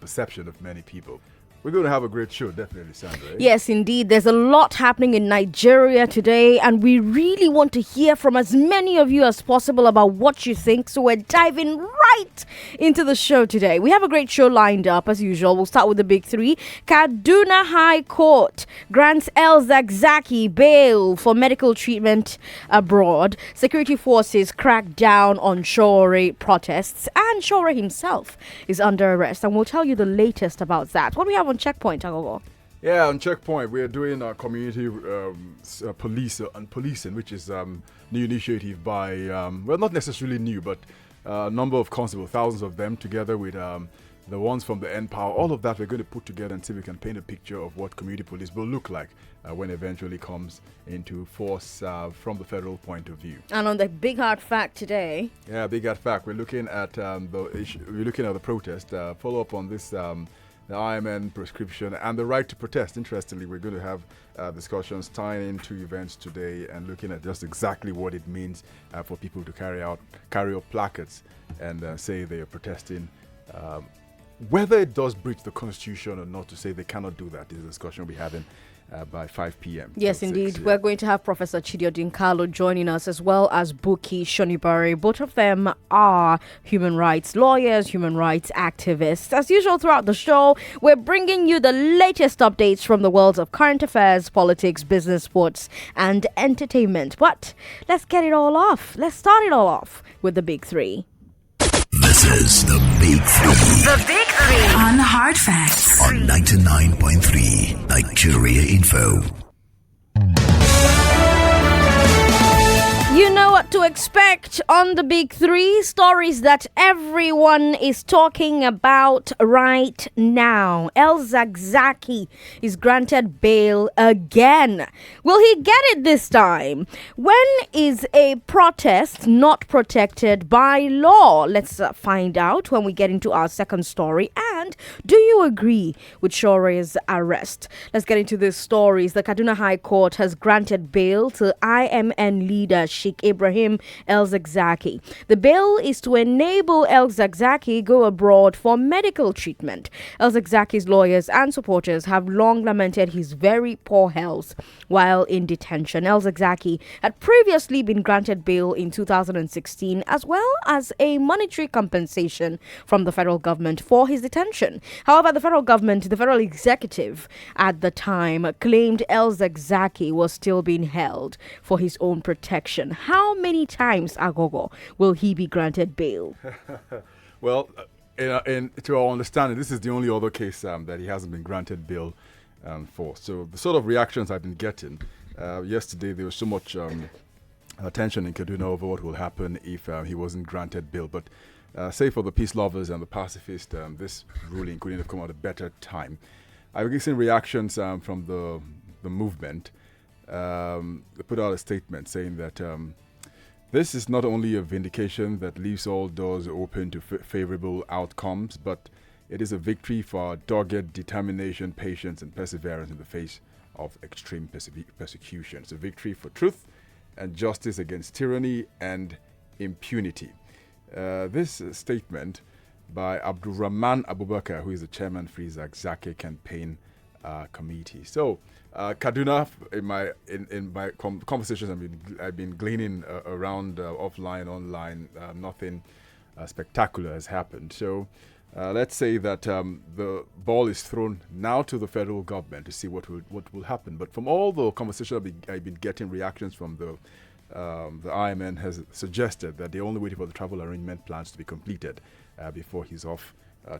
perception of many people. We're going to have a great show, definitely, Sandra. Yes, indeed. There's a lot happening in Nigeria today, and we really want to hear from as many of you as possible about what you think. So we're diving right into the show today. We have a great show lined up, as usual. We'll start with the big three. Kaduna High Court grants Ezekwesili bail for medical treatment abroad. Security forces crack down on Shore protests, and Shore himself is under arrest. And we'll tell you the latest about that. What do we have on Checkpoint, Aghogho? Yeah, on Checkpoint, we are doing our community police and policing, which is new initiative by, well, not necessarily new, but a number of constables, thousands of them, together with the ones from the NPower. All of that we're going to put together and see if we can paint a picture of what community police will look like when it eventually comes into force from the federal point of view. And on the big hard fact today. Yeah, big hard fact. We're looking at the protest. Follow up on this. The IMN prescription and the right to protest. Interestingly, we're going to have discussions tying into events today and looking at just exactly what it means for people to carry up placards and say they are protesting. Whether it does breach the Constitution or not, to say they cannot do that is a discussion we'll be having by 5 p.m. Yes, indeed. We're going to have Professor Chidiodin Carlo joining us, as well as Buki Shonibare. Both of them are human rights lawyers, human rights activists. As usual throughout the show, we're bringing you the latest updates from the worlds of current affairs, politics, business, sports, and entertainment. But let's get it all off. Let's start it all off with the big three. This is the Big Three. The Big Three. On Hard Facts. On 99.3 Nigeria Info. You know what to expect on the big three. Stories that everyone is talking about right now. Ezekwesili is granted bail again. Will he get it this time? When is a protest not protected by law? Let's find out when we get into our second story. And do you agree with Shore's arrest? Let's get into these stories. The Kaduna High Court has granted bail to IMN leader Sheikh Ibrahim Ezekwesili. The bail is to enable Ezekwesili go abroad for medical treatment. Ezekwesili's lawyers and supporters have long lamented his very poor health while in detention. Ezekwesili had previously been granted bail in 2016, as well as a monetary compensation from the federal government for his detention. However, the federal executive at the time claimed Ezekwesili was still being held for his own protection. How many times, Aghogho, will he be granted bail? Well, to our understanding, this is the only other case that he hasn't been granted bail for. So the sort of reactions I've been getting, yesterday there was so much attention in Kaduna over what will happen if he wasn't granted bail. But say for the peace lovers and the pacifists, this ruling couldn't have come at a better time. I've been seeing reactions from the movement. They put out a statement saying that this is not only a vindication that leaves all doors open to favorable outcomes, but it is a victory for dogged determination, patience, and perseverance in the face of extreme persecution. It's a victory for truth and justice against tyranny and impunity. This statement by Abdurrahman Abubakar, who is the chairman for his Ezekwesili campaign committee. So, Kaduna, in my conversations I've been gleaning around offline, online, nothing spectacular has happened. So let's say that the ball is thrown now to the federal government to see what will happen. But from all the conversations I've been getting, reactions from the IMN has suggested that they're only waiting for the travel arrangement plans to be completed before he's off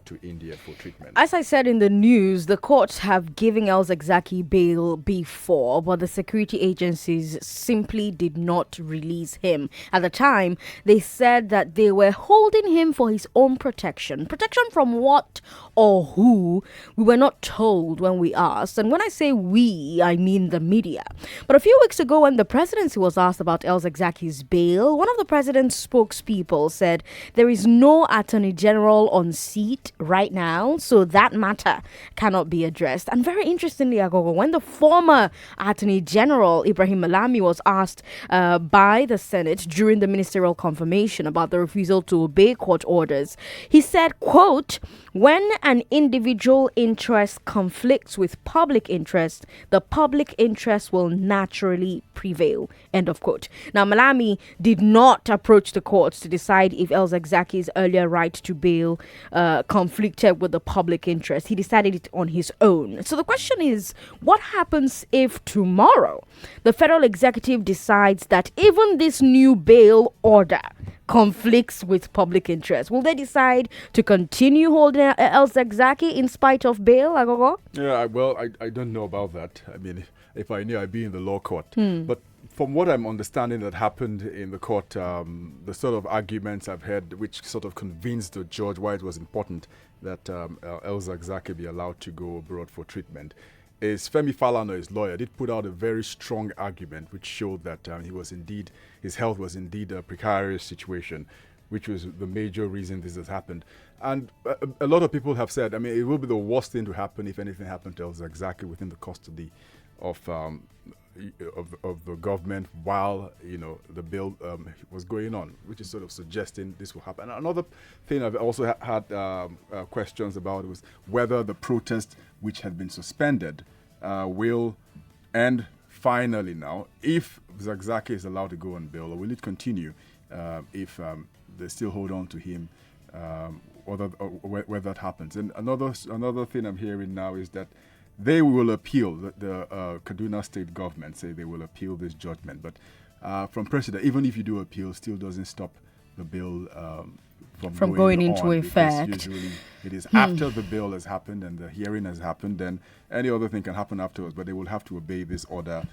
to India for treatment. As I said in the news, the courts have given Ezekwesili bail before, but the security agencies simply did not release him. At the time, they said that they were holding him for his own protection. Protection from what or who? We were not told when we asked. And when I say we, I mean the media. But a few weeks ago, when the presidency was asked about Ezekwesili's bail, one of the president's spokespeople said there is no attorney general on seat right now, so that matter cannot be addressed. And very interestingly, Aghogho, when the former Attorney General Ibrahim Malami was asked by the Senate during the ministerial confirmation about the refusal to obey court orders, he said, quote, "When an individual interest conflicts with public interest, the public interest will naturally prevail. End of quote. Now, Malami did not approach the courts to decide if El-Zakzaki's earlier right to bail conflicted with the public interest. He decided it on his own. So the question is, what happens if tomorrow the federal executive decides that even this new bail order conflicts with public interest? Will they decide to continue holding El-Zakzaki in spite of bail, Aghogho? Yeah, well, I don't know about that. I mean, if I knew, I'd be in the law court. But from what I'm understanding that happened in the court, the sort of arguments I've heard, which sort of convinced the judge why it was important that El-Zakzaki be allowed to go abroad for treatment, is Femi Falana, his lawyer, did put out a very strong argument which showed that his health was indeed a precarious situation, which was the major reason this has happened. And a lot of people have said, I mean, it will be the worst thing to happen if anything happened to El-Zakzaki within the custody of the government while the bill was going on, which is sort of suggesting this will happen. And another thing I've also had questions about was whether the protest, which had been suspended, will end finally now if Zakzaki is allowed to go on bail, or will it continue if they still hold on to him, where that happens. And another thing I'm hearing now is that they will appeal. The Kaduna state government say they will appeal this judgment. But from precedent, even if you do appeal, still doesn't stop the bill from going into effect. Usually it is after the bill has happened and the hearing has happened, then any other thing can happen afterwards. But they will have to obey this order.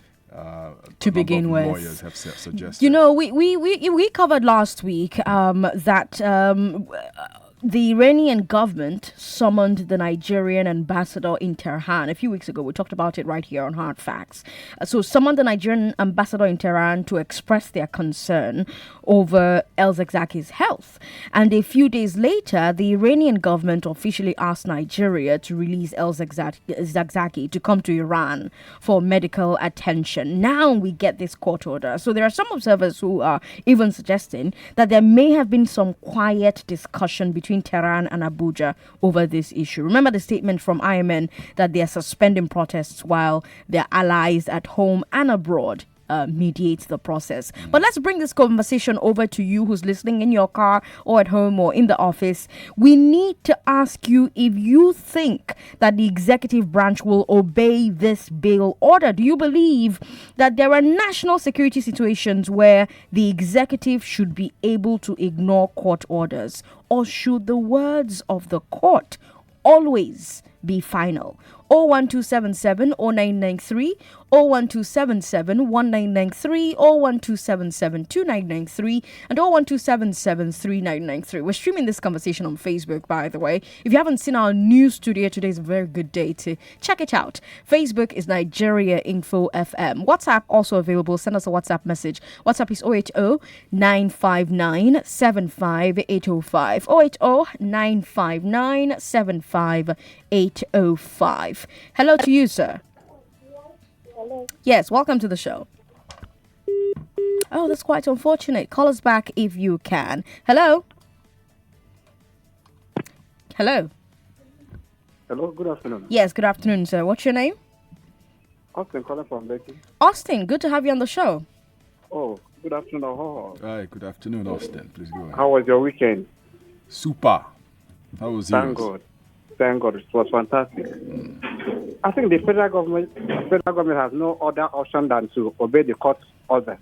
To begin with, lawyers have suggested. We covered last week that the Iranian government summoned the Nigerian ambassador in Tehran. A few weeks ago, we talked about it right here on Hard Facts. So summoned the Nigerian ambassador in Tehran to express their concern over El-Zakzaki's health. And a few days later, the Iranian government officially asked Nigeria to release El-Zakzaki to come to Iran for medical attention. Now we get this court order. So there are some observers who are even suggesting that there may have been some quiet discussion between Tehran and Abuja over this issue. Remember the statement from IMN that they are suspending protests while their allies at home and abroad mediate the process. But let's bring this conversation over to you who's listening in your car or at home or in the office. We need to ask you if you think that the executive branch will obey this bail order. Do you believe that there are national security situations where the executive should be able to ignore court orders? Or should the words of the court always be final? 01277 0993, 01277 1993, 01277 2993, and 01277 3993. We're streaming this conversation on Facebook, by the way. If you haven't seen our new studio, today is a very good day to check it out. Facebook is Nigeria Info FM. WhatsApp also available. Send us a WhatsApp message. WhatsApp is 080 959 75805. 080 959 75805. Hello to you, sir. Hello. Yes, welcome to the show. Oh, that's quite unfortunate. Call us back if you can. Hello? Hello? Hello, good afternoon. Yes, good afternoon, sir. What's your name? Austin calling from Becky. Austin, good to have you on the show. Oh, good afternoon. Hi, good afternoon, Austin. Please go ahead. How was your weekend? Super. How was yours? Thank God. Thank God. It was fantastic. I think the federal government has no other option than to obey the court order.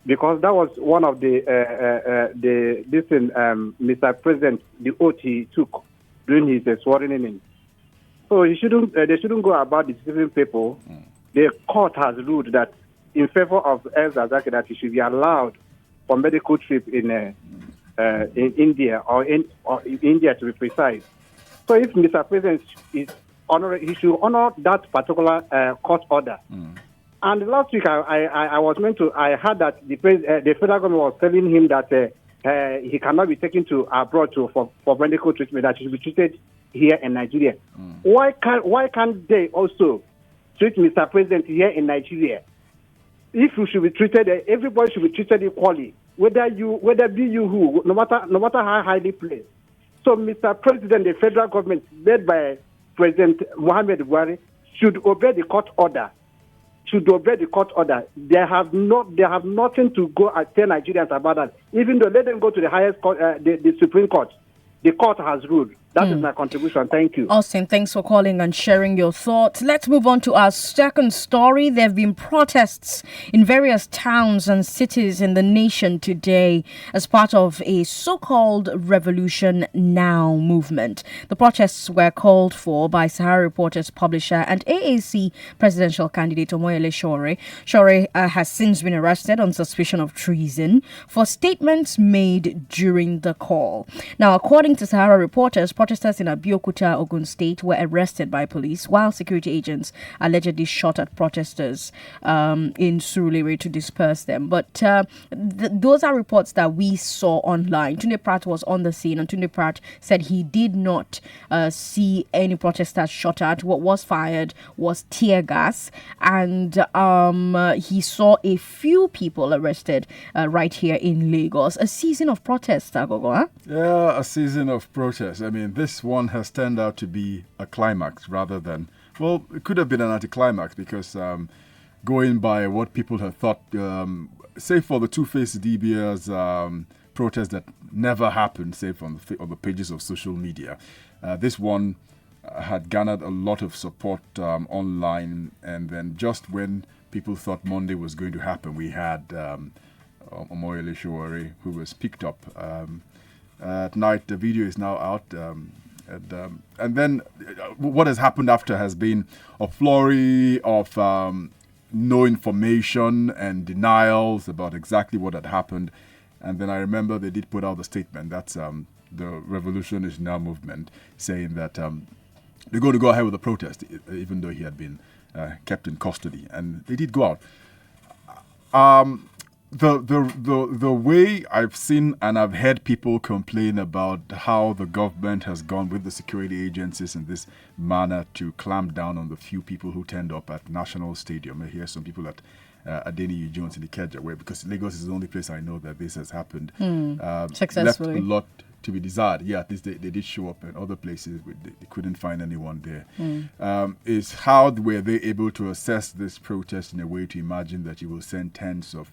Because that was one of the Mr. President, the oath he took during his swearing in. So they shouldn't go about deceiving people. The court has ruled that in favor of El-Zakzaki that he should be allowed for medical trip in India or in India to be precise. So if Mr. President is he should honor that particular court order. And last week I heard that the federal government was telling him that he cannot be taken to abroad for medical treatment, that he should be treated here in Nigeria. Why can't they also treat Mr. President here in Nigeria? If you should be treated, everybody should be treated equally, whether be you who, no matter how highly placed. So, Mr. President, the federal government, led by President Mohamed Buhari, should obey the court order. They have nothing to go and tell Nigerians about that. Even though let them go to the highest court, the Supreme Court. The court has ruled. That is my contribution. Thank you. Austin, thanks for calling and sharing your thoughts. Let's move on to our second story. There have been protests in various towns and cities in the nation today as part of a so-called Revolution Now movement. The protests were called for by Sahara Reporters publisher and AAC presidential candidate Omoyele Sowore. Sowore has since been arrested on suspicion of treason for statements made during the call. Now, according to Sahara Reporters, protesters in Abeokuta, Ogun State were arrested by police while security agents allegedly shot at protesters in Surulere to disperse them. But those are reports that we saw online. Tunde Pratt was on the scene, and Tunde Pratt said he did not see any protesters shot at. What was fired was tear gas, and he saw a few people arrested right here in Lagos. A season of protests, Aghogho, huh? Yeah, a season of protest. I mean, this one has turned out to be a climax rather than, well, it could have been an anticlimax because going by what people had thought, say for the Two-Faced DBS protest that never happened, say on the pages of social media, this one had garnered a lot of support online, and then just when people thought Monday was going to happen, we had Omoyele Sowore, who was picked up at night. The video is now out. And then what has happened after has been a flurry of no information and denials about exactly what had happened. And then I remember they did put out the statement. That's the Revolution is Now movement, saying that they're going to go ahead with the protest, even though he had been kept in custody. And they did go out. The way I've seen and I've heard people complain about how the government has gone with the security agencies in this manner to clamp down on the few people who turned up at National Stadium. I hear some people at Adeniyi Jones in Ikeja, where because Lagos is the only place I know that this has happened. Successfully. Left a lot to be desired. Yeah, at least they did show up in other places. They couldn't find anyone there. Is how were they able to assess this protest in a way to imagine that you will send tens of,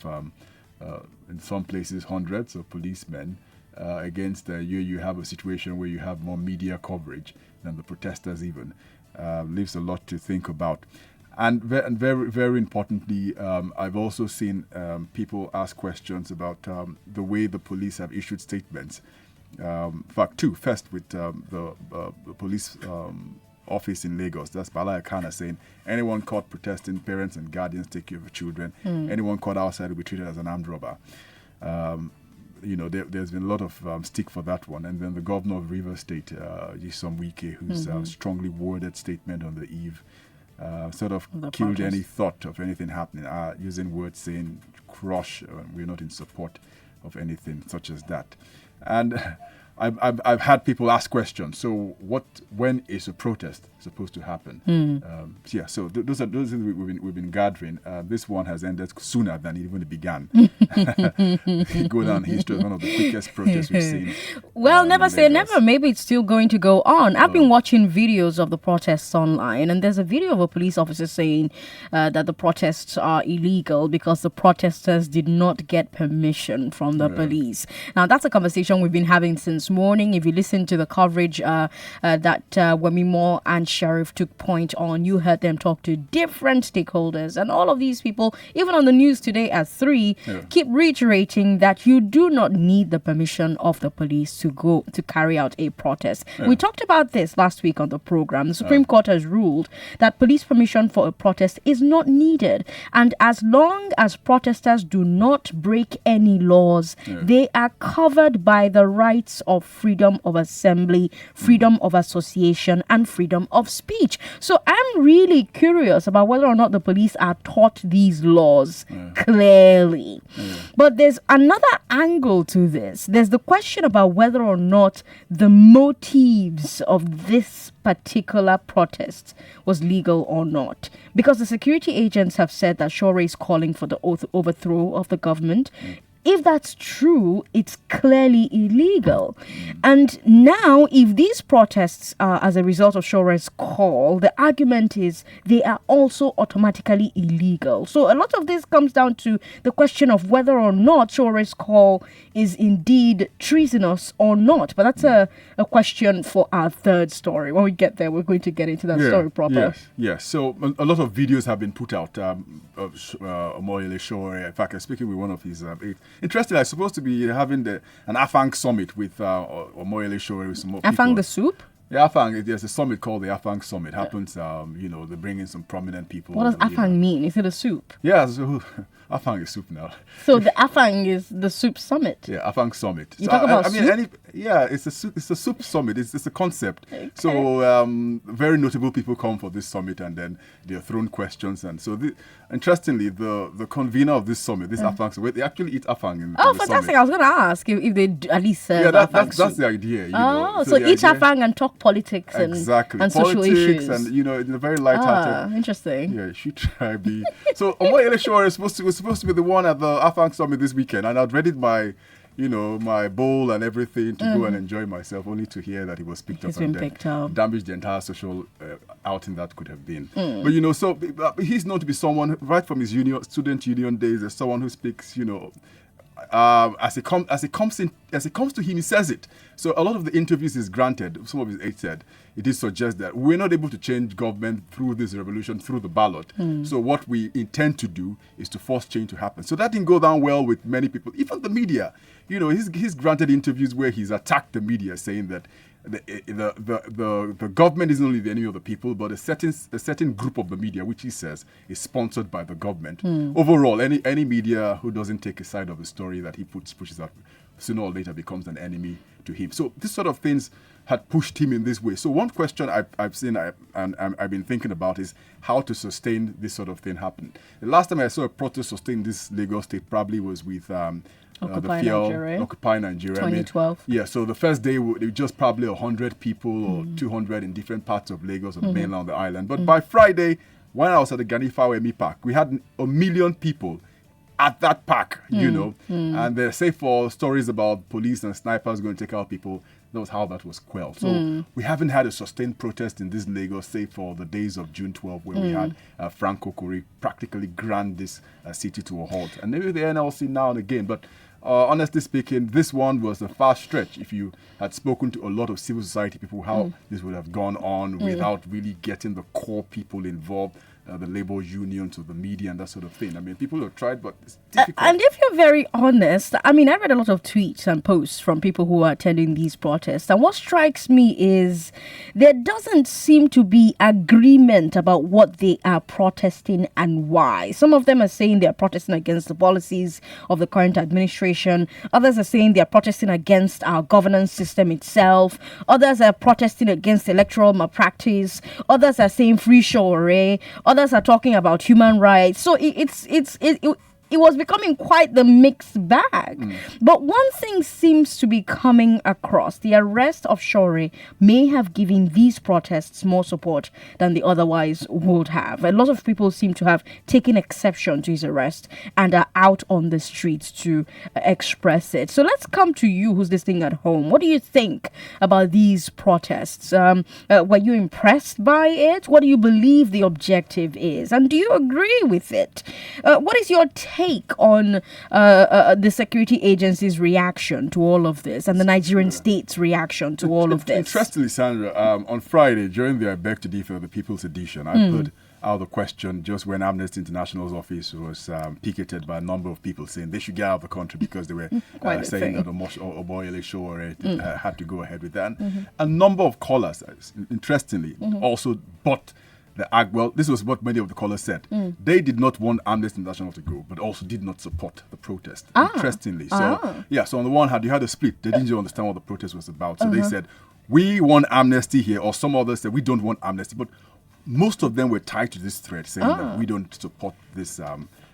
in some places, hundreds of policemen against you have a situation where you have more media coverage than the protesters even. Leaves a lot to think about. And very, very importantly, I've also seen people ask questions about the way the police have issued statements. In fact, two. First, with the police office in Lagos, that's Balaya Kana saying, anyone caught protesting, parents and guardians take care of your children. Anyone caught outside will be treated as an armed robber. There's been a lot of stick for that one. And then the governor of Rivers State, Yisom Wike, who's strongly worded statement on the eve, sort of killed any thought of anything happening, using words saying, crush, we're not in support of anything such as that. And I've had people ask questions. So when is a protest supposed to happen? So those are things we've been gathering. This one has ended sooner than it even began. Go down history as one of the quickest protests we've seen. Well, never say never. Maybe it's still going to go on. I've been watching videos of the protests online, and there's a video of a police officer saying that the protests are illegal because the protesters did not get permission from the police. Now, that's a conversation we've been having since morning. If you listen to the coverage that Wemi Moore and Sheriff took point on, you heard them talk to different stakeholders, and all of these people, even on the news today at 3, keep reiterating that you do not need the permission of the police to go to carry out a protest. We talked about this last week on the program. The Supreme Court has ruled that police permission for a protest is not needed, and as long as protesters do not break any laws, they are covered by the rights of freedom of assembly, freedom of association, and freedom of speech. So I'm really curious about whether or not the police are taught these laws clearly. But there's another angle to this. There's the question about whether or not the motives of this particular protest was legal or not. Because the security agents have said that Sowore is calling for the overthrow of the government. if that's true, it's clearly illegal. And now, if these protests are as a result of Shore's call, the argument is they are also automatically illegal. So a lot of this comes down to the question of whether or not Shore's call is indeed treasonous or not. But that's a question for our third story. When we get there, we're going to get into that story proper. Yes. So a lot of videos have been put out of Omoyele Shore. In fact, I'm speaking with one of his interestingly, I'm supposed to be having an Afang summit with Omoyele Shore with some more people. Afang the soup? Yeah, Afang. There's a summit called the Afang Summit. Happens, they bring in some prominent people. What does Afang mean? Is it a soup? Yeah, so Afang is soup now. So the Afang is the soup summit. Yeah, Afang Summit. You talk about soup? It's a soup summit. It's a concept. Okay. So very notable people come for this summit, and then they're thrown questions. And so, interestingly, the convener of this summit, this Afang Summit, they actually eat Afang in the fantastic! summit. I was going to ask if they at least serve Afang soup. That's the idea. So eat Afang and talk politics and social issues. And in a very light-hearted. Interesting. Yeah, you should try be. So Omoyele Shore was supposed to be the one at the Afang Summit this weekend, and I'd readied my bowl and everything to go and enjoy myself, only to hear that he was picked up and damaged the entire social outing that could have been. But so he's known to be someone right from his student union days. As someone who speaks, as it comes to him, he says it. So a lot of the interviews he's granted, some of his aides said, it did suggest that we're not able to change government through this revolution, through the ballot. So what we intend to do is to force change to happen. So that didn't go down well with many people, even the media. He's granted interviews where he's attacked the media, saying that the government isn't only the enemy of the people, but a certain group of the media, which he says is sponsored by the government. Overall, any media who doesn't take a side of the story that he pushes out, sooner or later becomes an enemy to him. So this sort of things had pushed him in this way. So one question I've seen and I've been thinking about is how to sustain this sort of thing happen. The last time I saw a protest sustain this Lagos state probably was with Occupy Nigeria. 2012. So the first day, they were just probably 100 people or 200 in different parts of Lagos or the mainland on the island. But by Friday, when I was at the Ganifawa Park, we had 1 million people at that park, and they say for stories about police and snipers going to take out people, that was how that was quelled. So we haven't had a sustained protest in this Lagos, save for the days of June 12, where we had Franco Kori practically grind this city to a halt. And maybe the NLC now and again, but honestly speaking, this one was a far stretch. If you had spoken to a lot of civil society people, how this would have gone on without really getting the core people involved, the labor unions or the media and that sort of thing. I mean, people have tried, but it's difficult. And if you're very honest, I read a lot of tweets and posts from people who are attending these protests. And what strikes me is there doesn't seem to be agreement about what they are protesting and why. Some of them are saying they're protesting against the policies of the current administration. Others are saying they're protesting against our governance system itself. Others are protesting against electoral malpractice. Others are saying free Shore. Others are talking about human rights. So it was becoming quite the mixed bag. But one thing seems to be coming across. The arrest of Shore may have given these protests more support than they otherwise would have. A lot of people seem to have taken exception to his arrest and are out on the streets to express it. So let's come to you who's listening at home. What do you think about these protests? Were you impressed by it? What do you believe the objective is? And do you agree with it? What is your take on the security agency's reaction to all of this and the Nigerian state's reaction to all of this? Interestingly, Sandra, on Friday, during the I Beg to Differ, the People's Edition, I put out the question just when Amnesty International's office was picketed by a number of people saying they should get out of the country because they were saying that Oboh Shore had to go ahead with that. A number of callers, interestingly, also bought this was what many of the callers said. They did not want Amnesty International to go, but also did not support the protest. Interestingly. So, so on the one hand, you had a split. They didn't understand what the protest was about. So they said, we want amnesty here, or some others said, we don't want amnesty. But most of them were tied to this thread, saying that we don't support this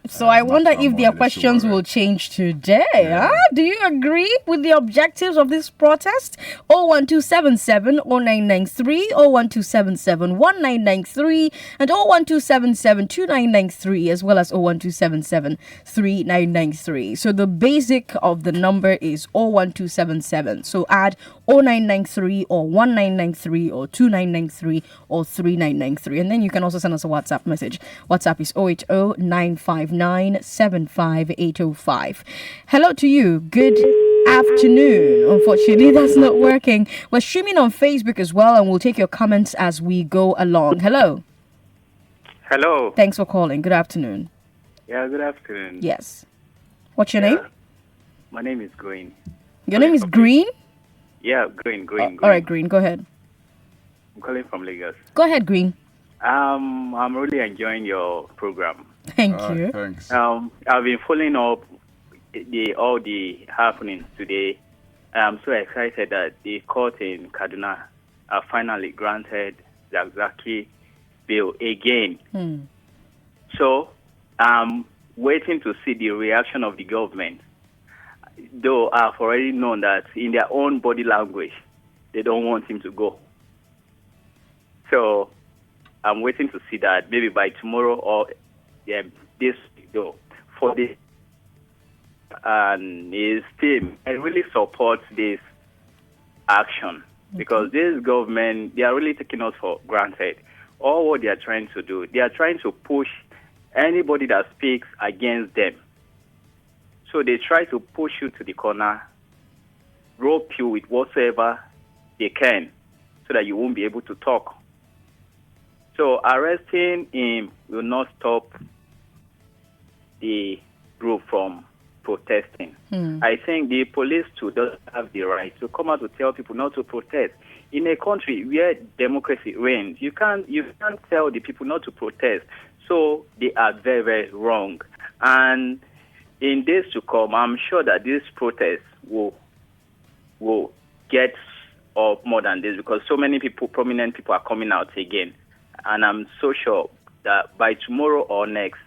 So I wonder if their Let's questions see what- will change today. Huh? Do you agree with the objectives of this protest? 01277 0993, 01277 1993, and 01277 2993, as well as 01277 3993. So the basic of the number is 01277. So add 0993 or 1993 or 2993 or 3993. And then you can also send us a WhatsApp message. WhatsApp is 080 959 75805. Hello to you. Good afternoon. Unfortunately, that's not working. We're streaming on Facebook as well, and we'll take your comments as we go along. Hello. Hello. Thanks for calling. Good afternoon. Yeah, good afternoon. Yes. What's your name? My name is Green. Your name is Green? Yeah, Green. All right, Green. Go ahead. I'm calling from Lagos. Go ahead, Green. I'm really enjoying your program. Thank you. Thanks. I've been following up all the happenings today. I'm so excited that the court in Kaduna have finally granted the Aghogho bill again. So I'm waiting to see the reaction of the government. Though I've already known that in their own body language, they don't want him to go. So I'm waiting to see that maybe by tomorrow or this video for this and his team. I really support this action because this government, they are really taking us for granted. All what they are trying to do, they are trying to push anybody that speaks against them. So they try to push you to the corner, rope you with whatsoever they can so that you won't be able to talk. So arresting him will not stop the group from protesting. I think the police too doesn't have the right to come out to tell people not to protest. In a country where democracy reigns, you can't tell the people not to protest. So they are very, very wrong. And in days to come, I'm sure that this protest will get up more than this because so many people, prominent people, are coming out again. And I'm so sure that by tomorrow or next,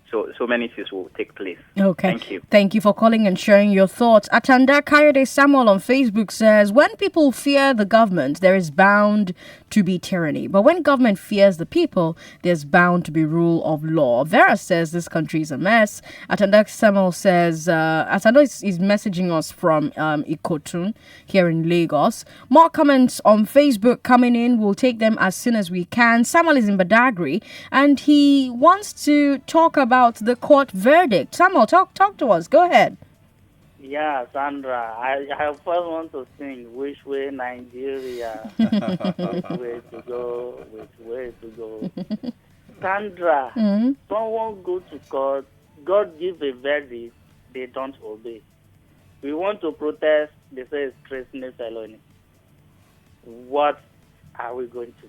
so many things will take place. Okay. Thank you. Thank you for calling and sharing your thoughts. Atanda Kayode Samuel on Facebook says, when people fear the government, there is bound to be tyranny. But when government fears the people, there's bound to be rule of law. Vera says this country is a mess. Atanda Samuel says, Atanda is messaging us from Ikotun here in Lagos. More comments on Facebook coming in. We'll take them as soon as we can. Samuel is in Badagry and he wants to talk about the court verdict. Samuel, talk to us. Go ahead. Yeah, Sandra, I first want to sing Which Way Nigeria, which way to go, which way to go. Sandra, someone go to court, God give a verdict, they don't obey. We want to protest, they say it's treason felony. What are we going to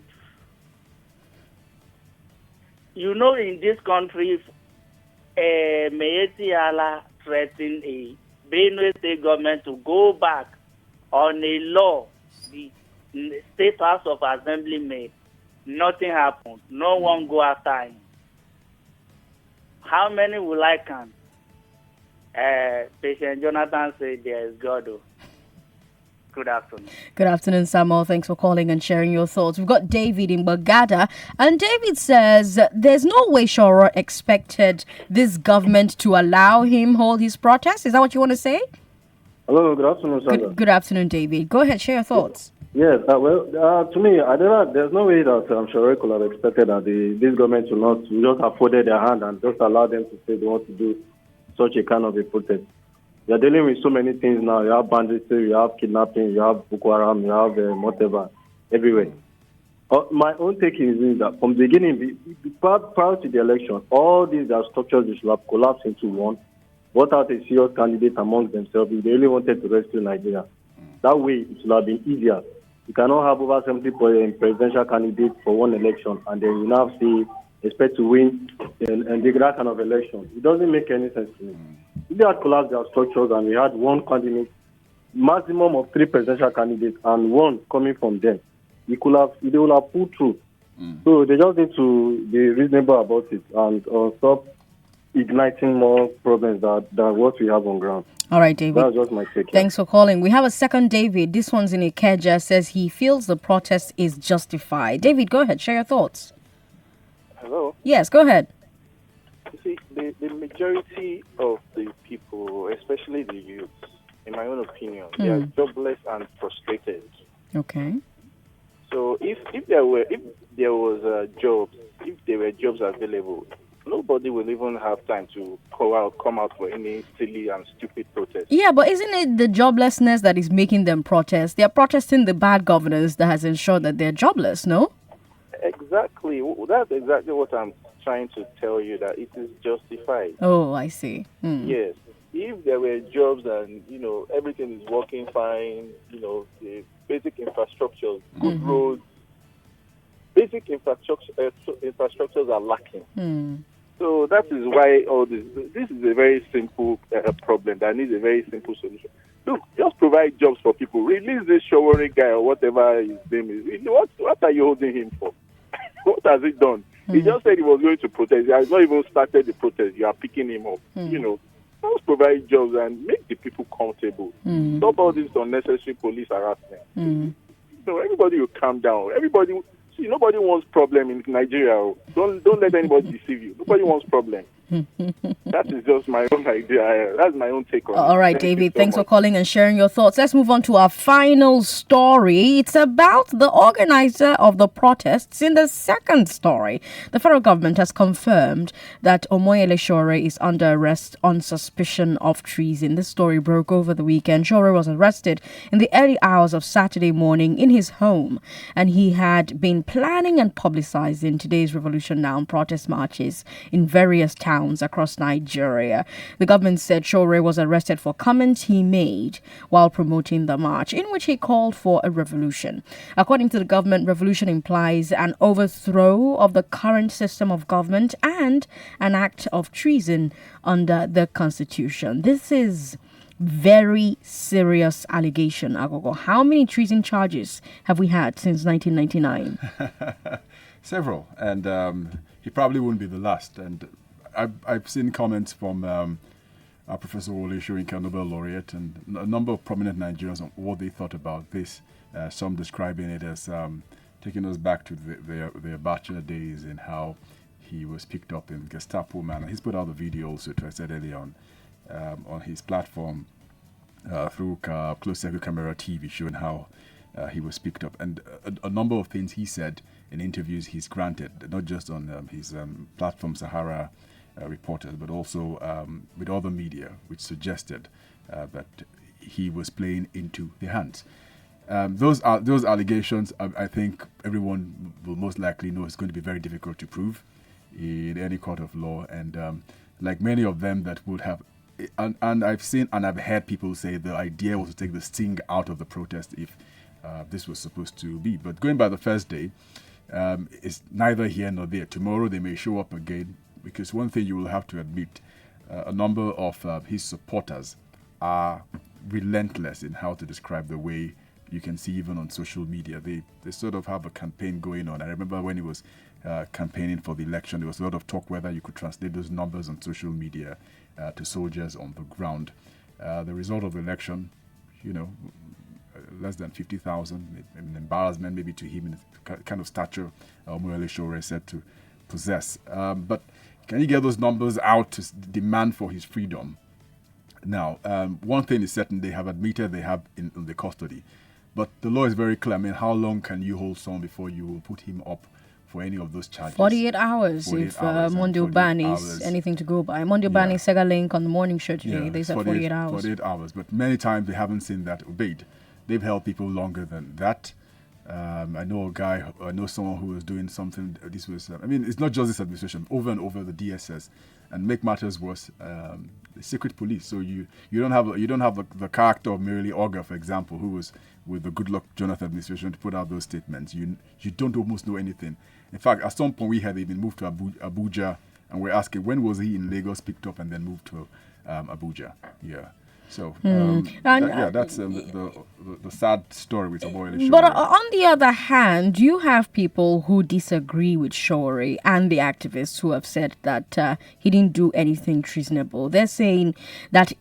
do? You know, in this country, Meeti Allah threatened a Benue State government to go back on a law the State House of Assembly made. Nothing happened. No one go after him. How many will I count? Patient Jonathan said there is God. Good afternoon. Good afternoon, Samuel. Thanks for calling and sharing your thoughts. We've got David in Bagada, and David says there's no way Shoro expected this government to allow him hold his protest. Is that what you want to say? Hello, good afternoon, Sandra. Good afternoon, David. Go ahead, share your thoughts. Yes, to me, there's no way that Shoro could have expected that this government will just have folded their hand and just allow them to say they want to do such a kind of a protest. You're dealing with so many things now. You have banditry, you have kidnapping, you have Boko Haram, you have whatever, everywhere. My own take is that from the beginning, prior to the election, all these structures should have collapsed into one, brought out a serious candidate amongst themselves if they really wanted to rescue Nigeria. That way, it should have been easier. You cannot have over 70 presidential candidates for one election, and then you now expect to win and that kind of election. It doesn't make any sense to me. If they had collapsed their structures and we had one candidate, maximum of 3 presidential candidates and one coming from them, they would have pulled through. So they just need to be reasonable about it and stop igniting more problems than what we have on ground. All right, David. That's just my take. Thanks for calling. We have a second David. This one's in Ikeja, says he feels the protest is justified. David, go ahead. Share your thoughts. Hello. Yes, go ahead. You see, the majority of the people, especially the youth, in my own opinion, they are jobless and frustrated. Okay. So if there were jobs available, nobody will even have time to come out for any silly and stupid protest. Yeah, but isn't it the joblessness that is making them protest? They're protesting the bad governance that has ensured that they're jobless, no? Exactly. That's exactly what I'm trying to tell you, that it is justified. Oh, I see. Yes. If there were jobs and, everything is working fine, the basic infrastructures, good roads, basic infrastructures are lacking. So that is why all this is a very simple problem that needs a very simple solution. Look, just provide jobs for people. Release this Showore guy or whatever his name is. What are you holding him for? What has he done? He just said he was going to protest. He has not even started the protest. You are picking him up. Just provide jobs and make the people comfortable. Stop all this unnecessary police harassment. So everybody will calm down. Nobody wants problem in Nigeria. Don't let anybody deceive you. Nobody wants problem. That is just my own idea. That's my own take on it. All right, David. Thanks for calling and sharing your thoughts. Let's move on to our final story. It's about the organizer of the protests. In the second story, the federal government has confirmed that Omoyele Sowore is under arrest on suspicion of treason. This story broke over the weekend. Sowore was arrested in the early hours of Saturday morning in his home, and he had been planning and publicizing today's Revolution Now protest marches in various towns across Nigeria. The government said Sowore was arrested for comments he made while promoting the march, in which he called for a revolution. According to the government, revolution implies an overthrow of the current system of government and an act of treason under the Constitution. This is very serious allegation, Aghogho. How many treason charges have we had since 1999? Several, and he probably won't be the last. And I've seen comments from Professor Wole Soyinka, Nobel laureate, and a number of prominent Nigerians on what they thought about this. Some describing it as taking us back to their bachelor days and how he was picked up in Gestapo manner. He's put out a video also, as I said earlier on his platform through closed circuit camera TV, showing how he was picked up. And a number of things he said in interviews he's granted, not just on his platform Sahara Reporters, but also with other media, which suggested that he was playing into their hands. Those allegations, I think everyone will most likely know, is going to be very difficult to prove in any court of law. And like many of them that would have, and I've seen and I've heard people say the idea was to take the sting out of the protest if this was supposed to be. But going by the first day, it's neither here nor there. Tomorrow they may show up again, because one thing you will have to admit, a number of his supporters are relentless in how to describe the way you can see even on social media. They sort of have a campaign going on. I remember when he was campaigning for the election, there was a lot of talk whether you could translate those numbers on social media to soldiers on the ground. The result of the election, less than 50,000, an embarrassment maybe to him in the kind of stature Omoyele Sowore said to possess. But can you get those numbers out to demand for his freedom? Now, one thing is certain, they have admitted they have in the custody. But the law is very clear. I mean, how long can you hold someone before you will put him up for any of those charges? 48 hours if Mondio Ban is anything to go by. Mondio Ban is Sega Link on the morning show today. They said 48 hours. 48 hours. But many times they haven't seen that obeyed. They've held people longer than that. I know someone who was doing something. This was, it's not just this administration, over and over the DSS, and make matters worse, the secret police. So you don't have the character of Merely Auger, for example, who was with the Goodluck Jonathan administration to put out those statements. You don't almost know anything. In fact, at some point we had even moved to Abuja, and we're asking when was he in Lagos, picked up, and then moved to Abuja. Yeah. So, And, that's the sad story with Oboh. But on the other hand, you have people who disagree with Shore and the activists who have said that he didn't do anything treasonable. They're saying that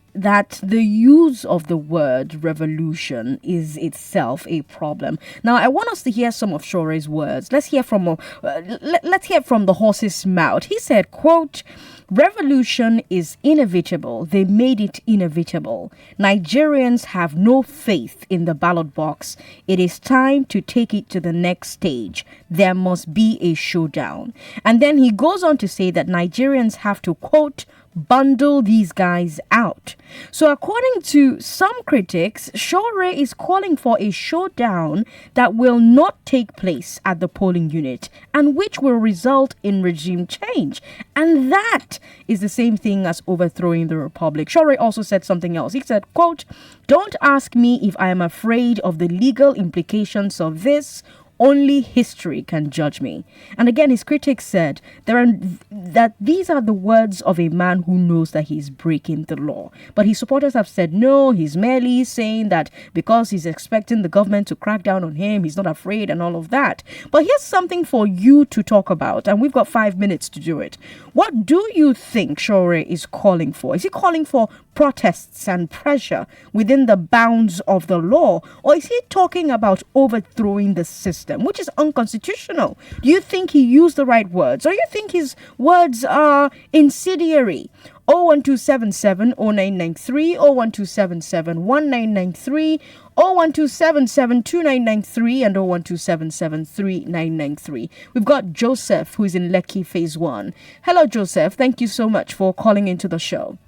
the use of the word revolution is itself a problem. Now, I want us to hear some of Shore's words. Let's hear from the horse's mouth. He said, quote, "Revolution is inevitable. They made it inevitable. Nigerians have no faith in the ballot box. It is time to take it to the next stage. There must be a showdown." And then he goes on to say that Nigerians have to, quote, "bundle these guys out." So according to some critics, Shore is calling for a showdown that will not take place at the polling unit and which will result in regime change. And that is the same thing as overthrowing the republic. Shore also said something else. He said, quote, "Don't ask me if I am afraid of the legal implications of this. Only history can judge me." And again, his critics said that these are the words of a man who knows that he's breaking the law. But his supporters have said, no, he's merely saying that because he's expecting the government to crack down on him, he's not afraid and all of that. But here's something for you to talk about, and we've got 5 minutes to do it. What do you think Shore is calling for? Is he calling for protests and pressure within the bounds of the law? Or is he talking about overthrowing the system, which is unconstitutional? Do you think he used the right words, or you think his words are incendiary? 01277 0993, 01277 1993, 01277 2993, and 01277 3993. We've got Joseph, who is in Lekki Phase 1. Hello, Joseph. Thank you so much for calling into the show.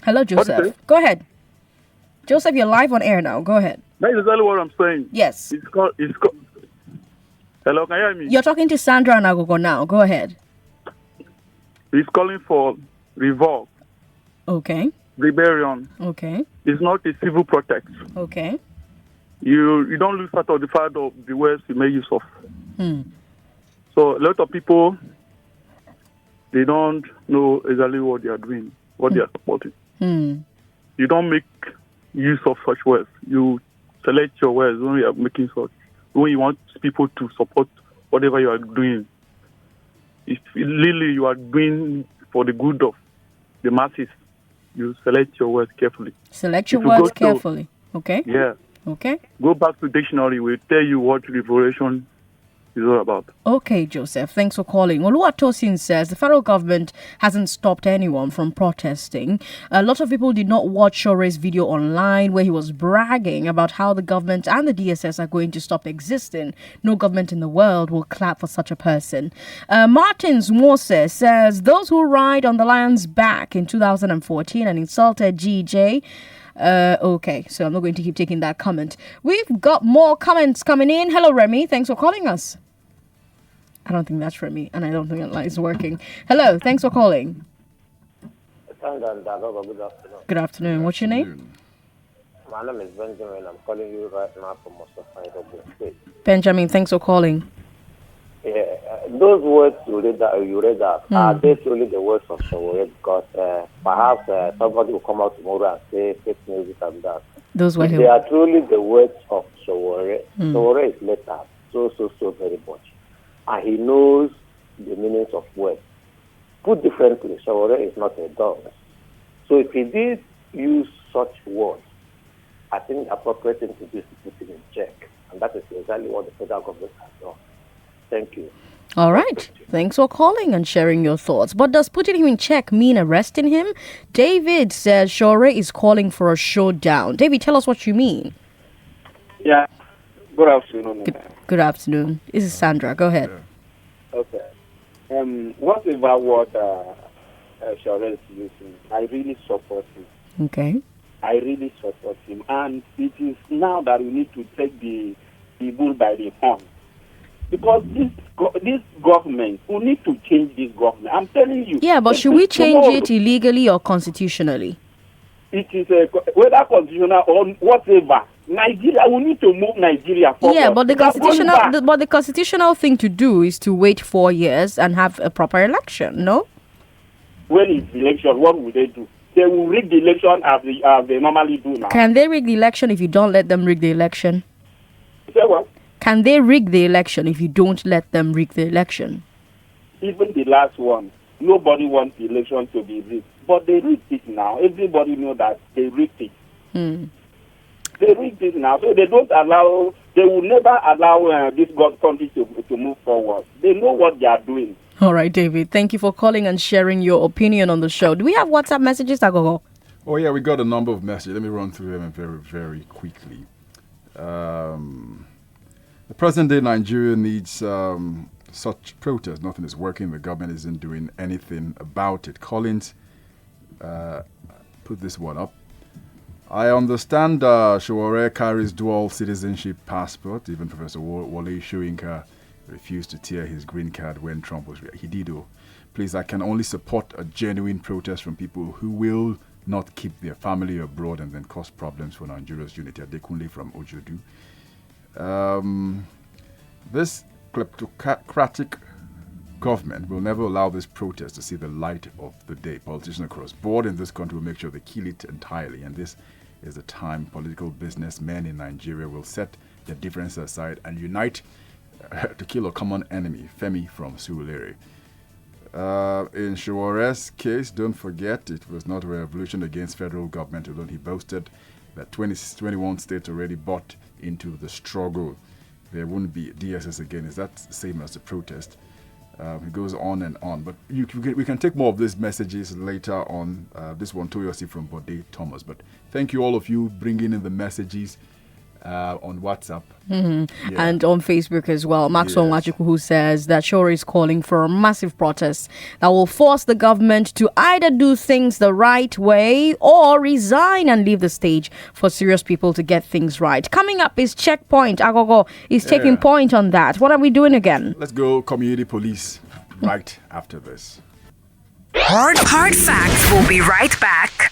Hello, Joseph. Go ahead. Joseph, you're live on air now. Go ahead. That is exactly what I'm saying. Yes. It's called. Hello, can you hear me? You're talking to Sandra and Aghogho now. Go ahead. He's calling for revolt. Okay. Rebellion. Okay. It's not a civil protest. Okay. You don't lose part of the fact of the words you make use of. So a lot of people, they don't know exactly what they are doing, what they are supporting. You don't make use of such words. You select your words when you are making such. When you want people to support whatever you are doing. If really you are doing for the good of the masses, you select your words carefully. Select your words carefully. Okay. Yeah. Okay. Go back to dictionary. We'll tell you what revolution is all about. Okay, Joseph. Thanks for calling. Oluwatosin says the federal government hasn't stopped anyone from protesting. A lot of people did not watch Shore's video online where he was bragging about how the government and the DSS are going to stop existing. No government in the world will clap for such a person. Martins Moses says those who ride on the lion's back in 2014 and insulted GJ. Okay, so I'm not going to keep taking that comment. We've got more comments coming in. Hello, Remy. Thanks for calling us. I don't think that's Remy, and I don't think that line is working. Hello, thanks for calling. Sandra and Aghogho, good afternoon. Good afternoon. What's your name? My name is Benjamin. I'm calling you right now from Oboh State. Benjamin, thanks for calling. Yeah, those words you read out, are they truly the words of Shore? Because perhaps somebody will come out tomorrow and say fake news and that. Those were they are truly the words of Shore. Shore is later so very much. And he knows the meanings of words. Put differently, Shore is not a dog. So if he did use such words, I think the appropriate thing to do is to put him in check. And that is exactly what the federal government has done. Thank you. All right. Thanks for calling and sharing your thoughts. But does putting him in check mean arresting him? David says Shore is calling for a showdown. David, tell us what you mean. Yeah. Good afternoon. Good afternoon. This is Sandra. Go ahead. Okay. Whatever word Shore is using, I really support him. Okay. I really support him. And it is now that we need to take the bull by the horn. Because this government, we need to change this government. I'm telling you. Yeah, but should we change it illegally or constitutionally? It is whether constitutional or whatever. Nigeria, we need to move Nigeria forward. Yeah, but the constitutional thing to do is to wait 4 years and have a proper election, no? When it's election, what will they do? they will rig the election as they normally do now. Can they rig the election if you don't let them rig the election? Say what? Can they rig the election if you don't let them rig the election? Even the last one, nobody wants the election to be rigged. But they rigged it now. Everybody knows that they rigged it. They rigged it now. So they will never allow this God country to move forward. They know what they are doing. All right, David. Thank you for calling and sharing your opinion on the show. Do we have WhatsApp messages, Aghogho? Oh, yeah, we got a number of messages. Let me run through them very, very quickly. The present-day Nigeria needs such protests. Nothing is working. The government isn't doing anything about it. Collins, put this one up. I understand Sowore carries dual citizenship passport. Even Professor Wole Soyinka refused to tear his green card when Trump was... He did, though. Please, I can only support a genuine protest from people who will not keep their family abroad and then cause problems for Nigeria's unity. Adekunle from Ojodu. This kleptocratic government will never allow this protest to see the light of the day. Politicians across board in this country will make sure they kill it entirely. And this is the time political businessmen in Nigeria will set their differences aside and unite to kill a common enemy. Femi from Surulere. In Sowore's case, don't forget, it was not a revolution against federal government alone. He boasted that 21 states already bought into the struggle. There wouldn't be DSS again. Is that the same as the protest? It goes on and on. But we can take more of these messages later on. This one, Toyosi from Bode Thomas. But thank you all of you bringing in the messages on WhatsApp. Yeah. And on Facebook as well. Maxwell Wachiku, who says that Sowore is calling for a massive protest that will force the government to either do things the right way or resign and leave the stage for serious people to get things right. Coming up is Checkpoint. Aghogho is taking point on that. What are we doing again? Let's go community police right after this. Hard facts will be right back.